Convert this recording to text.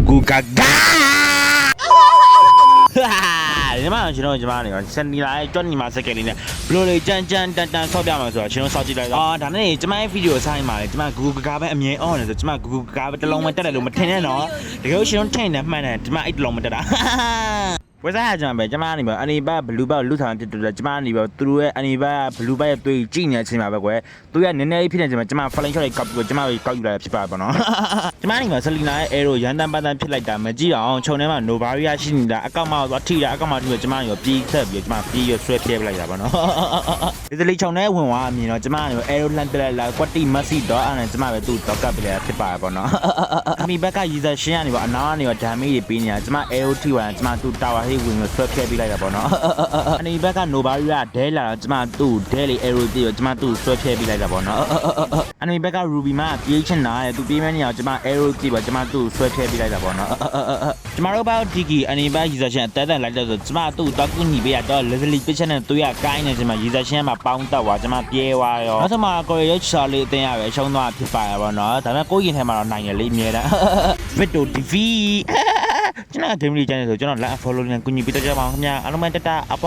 ကူကာကာဒီမှာကျွန်တော်နေရောစနေလာကျွတ်နေမှာစက်ကလေးနဲ့ဘလိုလေကြမ်းတန်ဆော့ပြမှာဆိုတော့ကျွန်တော်စောက်ကြည့်လိုက်တော့ဒါနဲ့ကျွန်မရဲ့ဗီဒီယိုဆိုင်မှာလေကျွန်မဂူဂူကာပဲအမြင်အော်နေဆိုကျွန်မဂူဂူကာပဲတစ်လုံးမတက်တယ်လို့မထင်နဲ့နော်တကယ်လို့ရှင်ထင်တယ်မှန်တယ်ကျွန်မအဲ့တစ်လုံးမတက်တာဝယ်စားရကြမှာပဲကျွန်မနေပါအနီဘတ်ဘလူးဘတ်လူဆောင်ဖြစ်တယ်ကျွန်မနေပါသူတို့ရဲ့အနီဘတ်ဘလူးဘတ်ရဲ့တွေ့ကြည့်နေတဲ့အချိန်မှာပဲကွယ်သူကနည်းနည်းလေးဖြစ်နေချိန်မှာကျွန်မ flying shot လေးကောက်ပြီးကျွန်မပဲကောက်ယူလာဖြစ်ပါပေါ့နော်ကျွန်မနေပါဆလီနာရဲ့ arrow ရန်တန်ပန်းတန်ဖြစ်လိုက်တာမကြည့်အောင်ခြုံထဲမှာ Novaria ရှိနေတာအကောက်မှသွားထိတာအကောက်မှထိပြီးကျွန်မရောပြေးဆက်ပြီးကျွန်မပြေးရဆွဲပြဲပလိုက်တာပေါ့နော်ဒီစလီခြုံထဲဝင်သွားအမြင်တော့ကျွန်မနေ arrow လှမ်းပြလိုက်လာကွက်တီမက်ဆီတော့အဲ့နဲ့ကျွန်မပဲသူ့တော့ကပ်ပြလိုက်ဖြစ်ပါပေါ့နော်အမိဘက်ကရီဇာရှင်းကနေပေါ့အနားကနေတော့ damage တွေပေးနေတာကျွန်မ arrow ထိသွားကျွန်မသူ့ tower ဟိဝင်ဆွဲပြဲပေးလိုက်တာပေါ့နော်အနီဘက်က Novaria ဒဲလာကျွန်မသူ့ဒဲလေး arrow တီးတော့ကျွန်မသူ့ဆွဲပြဲပေးလိုက်တာပေါ့နော်အနီဘက်က Ruby မှာပြေးချင်တာရဲ့သူပြေးမနေအောင်ကျွန်မ arrow တီးပေါ့ကျွန်မသူ့ဆွဲပြဲပေးလိုက်တာပေါ့နော်ကျွန်တော်တို့ဘာဒီကီအနီဘက်ရီဇာရှင်းအသက်လိုက်တော့ဆိုကျွန်မသူ့တော့ကူညီပေးရတော့ Leslie ပစ်ချက်နဲ့သူရကိုင်းနေကျွန်မရီဇာရှင်းမှာပေါင်းတော့ကျွန်မပြေးသွားရောနောက်ဆုံးမှာကိုရီးယားချာလီအတင်းရပဲရှုံးသွားဖြစ်ပါရပါတော့ဒါပေမဲ့ကိုရင်ထဲမှာတော့နိုင်ရလေးအမြဲတမ်း Vito TV ကျွန်တော် game လေးကျန်နေဆိုကျွန်တော် like follow နဲ့ကူညီပေးတော့ကြပါအောင်ခင်ဗျာအားလုံးပဲတတအပ